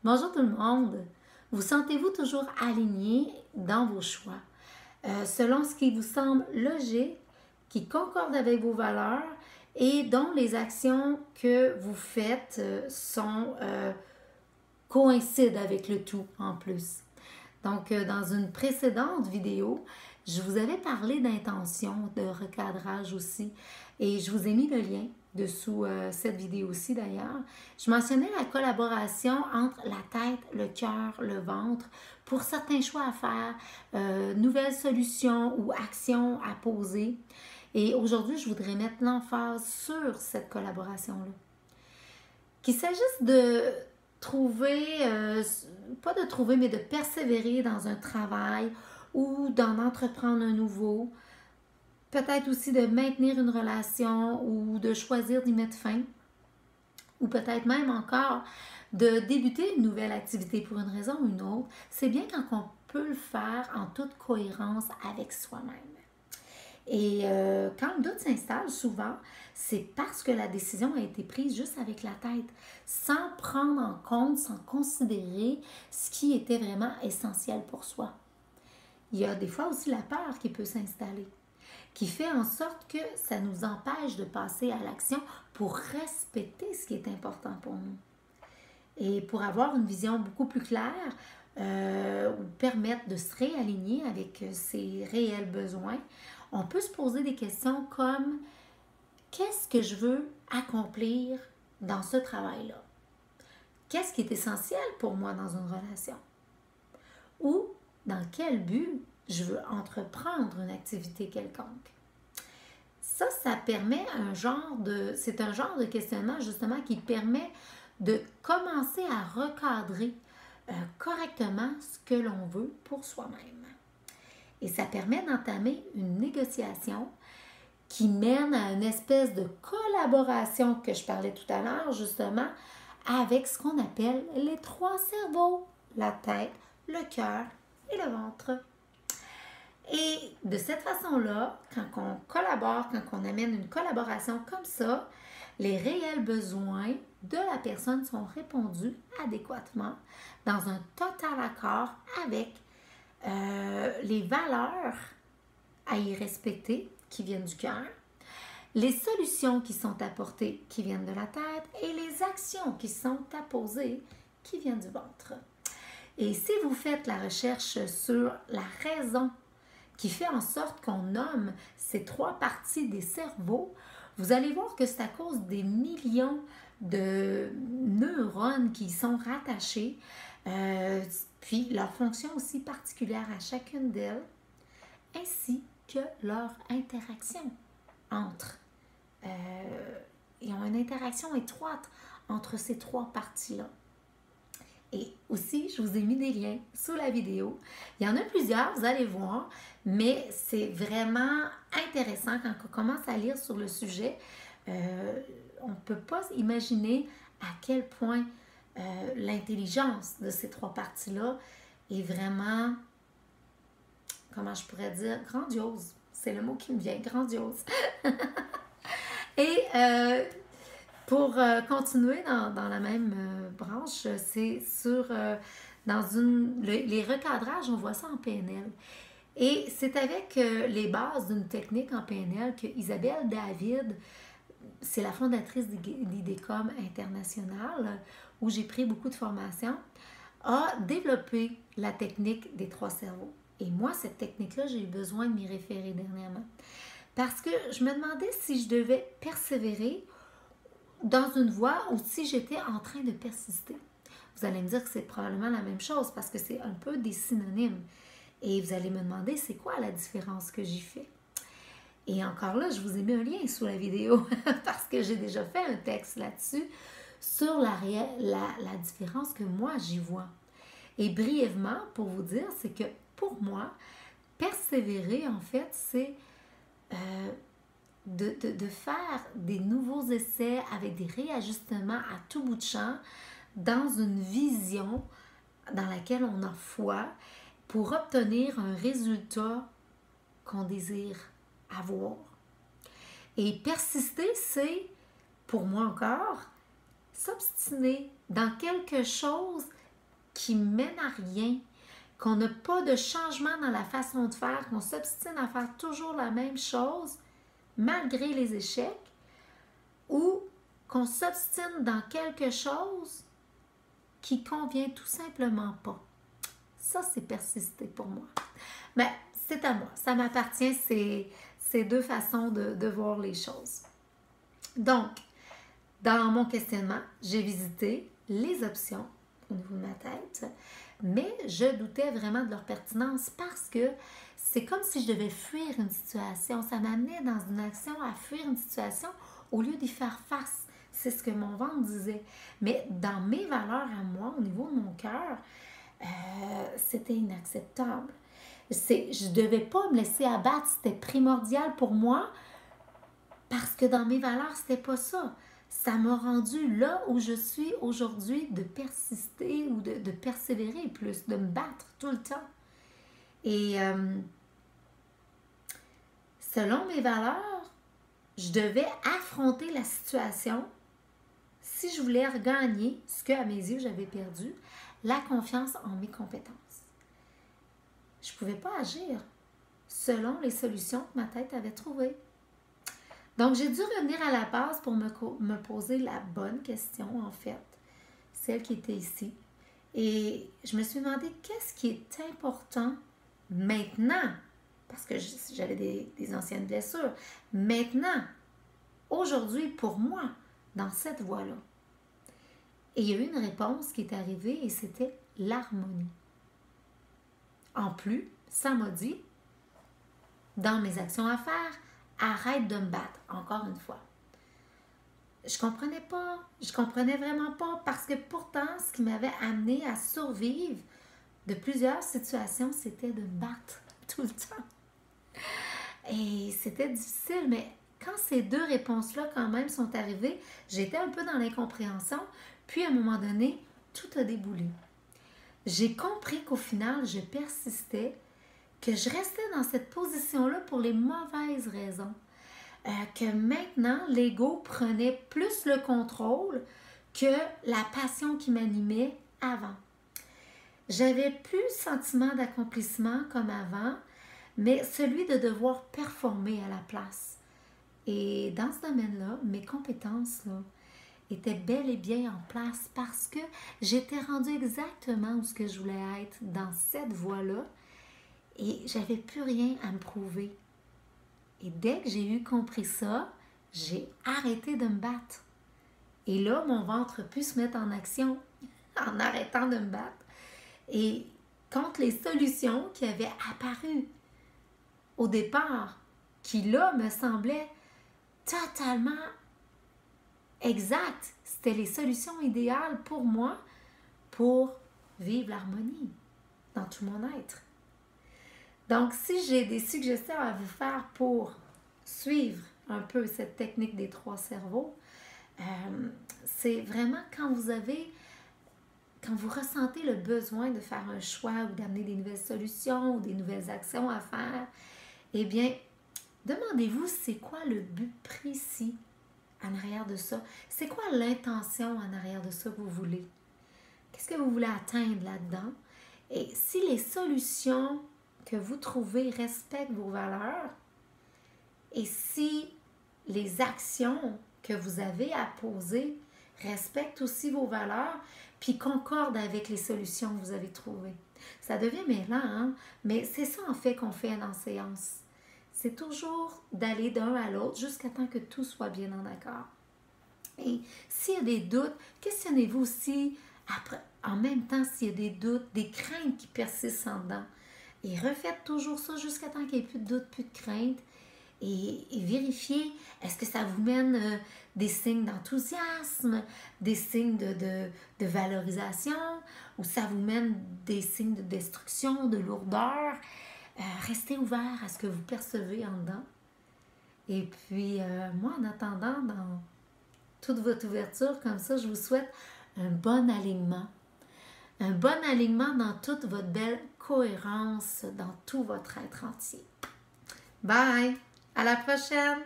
Bonjour tout le monde. Vous sentez-vous toujours aligné dans vos choix, selon ce qui vous semble logique, qui concorde avec vos valeurs et dont les actions que vous faites coïncident avec le tout en plus. Donc, dans une précédente vidéo, je vous avais parlé d'intention, de recadrage aussi, et je vous ai mis le lien dessous cette vidéo-ci d'ailleurs. Je mentionnais la collaboration entre la tête, le cœur, le ventre pour certains choix à faire, nouvelles solutions ou actions à poser. Et aujourd'hui, je voudrais mettre l'emphase sur cette collaboration-là. Qu'il s'agisse de trouver, pas de trouver, mais de persévérer dans un travail ou d'en entreprendre un nouveau. Peut-être aussi de maintenir une relation ou de choisir d'y mettre fin. Ou peut-être même encore de débuter une nouvelle activité pour une raison ou une autre. C'est bien quand on peut le faire en toute cohérence avec soi-même. Et quand le doute s'installe, souvent, c'est parce que la décision a été prise juste avec la tête, sans prendre en compte, sans considérer ce qui était vraiment essentiel pour soi. Il y a des fois aussi la peur qui peut s'installer, qui fait en sorte que ça nous empêche de passer à l'action pour respecter ce qui est important pour nous. Et pour avoir une vision beaucoup plus claire, ou permettre de se réaligner avec ses réels besoins, on peut se poser des questions comme qu'est-ce que je veux accomplir dans ce travail-là? Qu'est-ce qui est essentiel pour moi dans une relation? Ou dans quel but je veux entreprendre une activité quelconque? Ça permet c'est un genre de questionnement justement qui permet de commencer à recadrer correctement ce que l'on veut pour soi-même. Et ça permet d'entamer une négociation qui mène à une espèce de collaboration que je parlais tout à l'heure, justement, avec ce qu'on appelle les trois cerveaux, la tête, le cœur et le ventre. Et de cette façon-là, quand on collabore, quand on amène une collaboration comme ça, les réels besoins de la personne sont répondus adéquatement dans un total accord avec les valeurs à y respecter qui viennent du cœur, les solutions qui sont apportées qui viennent de la tête et les actions qui sont à poser qui viennent du ventre. Et si vous faites la recherche sur la raison qui fait en sorte qu'on nomme ces trois parties des cerveaux, vous allez voir que c'est à cause des millions de neurones qui y sont rattachés, puis leur fonction aussi particulière à chacune d'elles, ainsi que leur interaction entre. Ils ont une interaction étroite entre ces trois parties-là. Et aussi, je vous ai mis des liens sous la vidéo. Il y en a plusieurs, vous allez voir, mais c'est vraiment intéressant quand on commence à lire sur le sujet. On ne peut pas imaginer à quel point l'intelligence de ces trois parties-là est vraiment, comment je pourrais dire, grandiose. C'est le mot qui me vient, grandiose. Et pour continuer dans la même branche, c'est sur les recadrages, on voit ça en PNL. Et c'est avec les bases d'une technique en PNL que Isabelle David, c'est la fondatrice d'IDECOM International, où j'ai pris beaucoup de formations, a développé la technique des trois cerveaux. Et moi, cette technique-là, j'ai eu besoin de m'y référer dernièrement. Parce que je me demandais si je devais persévérer dans une voie ou si j'étais en train de persister. Vous allez me dire que c'est probablement la même chose parce que c'est un peu des synonymes. Et vous allez me demander c'est quoi la différence que j'y fais. Et encore là, je vous ai mis un lien sous la vidéo parce que j'ai déjà fait un texte là-dessus sur la différence que moi j'y vois. Et brièvement, pour vous dire, c'est que pour moi, persévérer, en fait, c'est de faire des nouveaux essais avec des réajustements à tout bout de champ dans une vision dans laquelle on a foi pour obtenir un résultat qu'on désire avoir. Et persister, c'est, pour moi encore, s'obstiner dans quelque chose qui mène à rien, qu'on n'a pas de changement dans la façon de faire, qu'on s'obstine à faire toujours la même chose, malgré les échecs, ou qu'on s'obstine dans quelque chose qui convient tout simplement pas. Ça, c'est persister pour moi. Mais c'est à moi, ça m'appartient, c'est deux façons de voir les choses. Donc, dans mon questionnement, j'ai visité les options au niveau de ma tête, mais je doutais vraiment de leur pertinence parce que c'est comme si je devais fuir une situation. Ça m'amenait dans une action à fuir une situation au lieu d'y faire face. C'est ce que mon ventre disait. Mais dans mes valeurs à moi, au niveau de mon cœur, c'était inacceptable. Je ne devais pas me laisser abattre. C'était primordial pour moi parce que dans mes valeurs, c'était pas ça. Ça m'a rendu là où je suis aujourd'hui de persister ou de persévérer plus, de me battre tout le temps. Et selon mes valeurs, je devais affronter la situation si je voulais regagner ce que, à mes yeux, j'avais perdu, la confiance en mes compétences. Je ne pouvais pas agir selon les solutions que ma tête avait trouvées. Donc, j'ai dû revenir à la base pour me poser la bonne question, en fait, celle qui était ici. Et je me suis demandé qu'est-ce qui est important maintenant, parce que j'avais des anciennes blessures, maintenant, aujourd'hui, pour moi, dans cette voie-là. Et il y a eu une réponse qui est arrivée et c'était l'harmonie. En plus, ça m'a dit, dans mes actions à faire, arrête de me battre, encore une fois. Je comprenais vraiment pas, parce que pourtant, ce qui m'avait amené à survivre de plusieurs situations, c'était de me battre tout le temps. Et c'était difficile, mais quand ces deux réponses-là, quand même, sont arrivées, j'étais un peu dans l'incompréhension, puis à un moment donné, tout a déboulé. J'ai compris qu'au final, je persistais, que je restais dans cette position-là pour les mauvaises raisons. Que maintenant, l'ego prenait plus le contrôle que la passion qui m'animait avant. J'avais plus le sentiment d'accomplissement comme avant, mais celui de devoir performer à la place. Et dans ce domaine-là, mes compétences là, étaient bel et bien en place parce que j'étais rendue exactement où ce que je voulais être dans cette voie-là et j'avais plus rien à me prouver. Et dès que j'ai eu compris ça, j'ai arrêté de me battre. Et là, mon ventre a pu se mettre en action en arrêtant de me battre. Et contre les solutions qui avaient apparu au départ, qui là me semblaient totalement exactes. C'était les solutions idéales pour moi pour vivre l'harmonie dans tout mon être. Donc, si j'ai des suggestions à vous faire pour suivre un peu cette technique des 3 cerveaux, c'est vraiment quand vous ressentez le besoin de faire un choix ou d'amener des nouvelles solutions ou des nouvelles actions à faire, eh bien, demandez-vous c'est quoi le but précis en arrière de ça? C'est quoi l'intention en arrière de ça que vous voulez? Qu'est-ce que vous voulez atteindre là-dedans? Et si les solutions que vous trouvez respectent vos valeurs et si les actions que vous avez à poser respectent aussi vos valeurs puis concordent avec les solutions que vous avez trouvées. Ça devient mêlant, hein? Mais c'est ça en fait qu'on fait en séance. C'est toujours d'aller d'un à l'autre jusqu'à temps que tout soit bien en accord. Et s'il y a des doutes, questionnez-vous aussi, après, en même temps, s'il y a des doutes, des craintes qui persistent en dedans. Et refaites toujours ça jusqu'à temps qu'il n'y ait plus de doute, plus de crainte. Et vérifiez, est-ce que ça vous mène des signes d'enthousiasme, des signes de valorisation, ou ça vous mène des signes de destruction, de lourdeur. Restez ouvert à ce que vous percevez en dedans. Et puis, moi, en attendant, dans toute votre ouverture, comme ça, je vous souhaite un bon alignement. Un bon alignement dans toute votre belle cohérence, dans tout votre être entier. Bye! À la prochaine!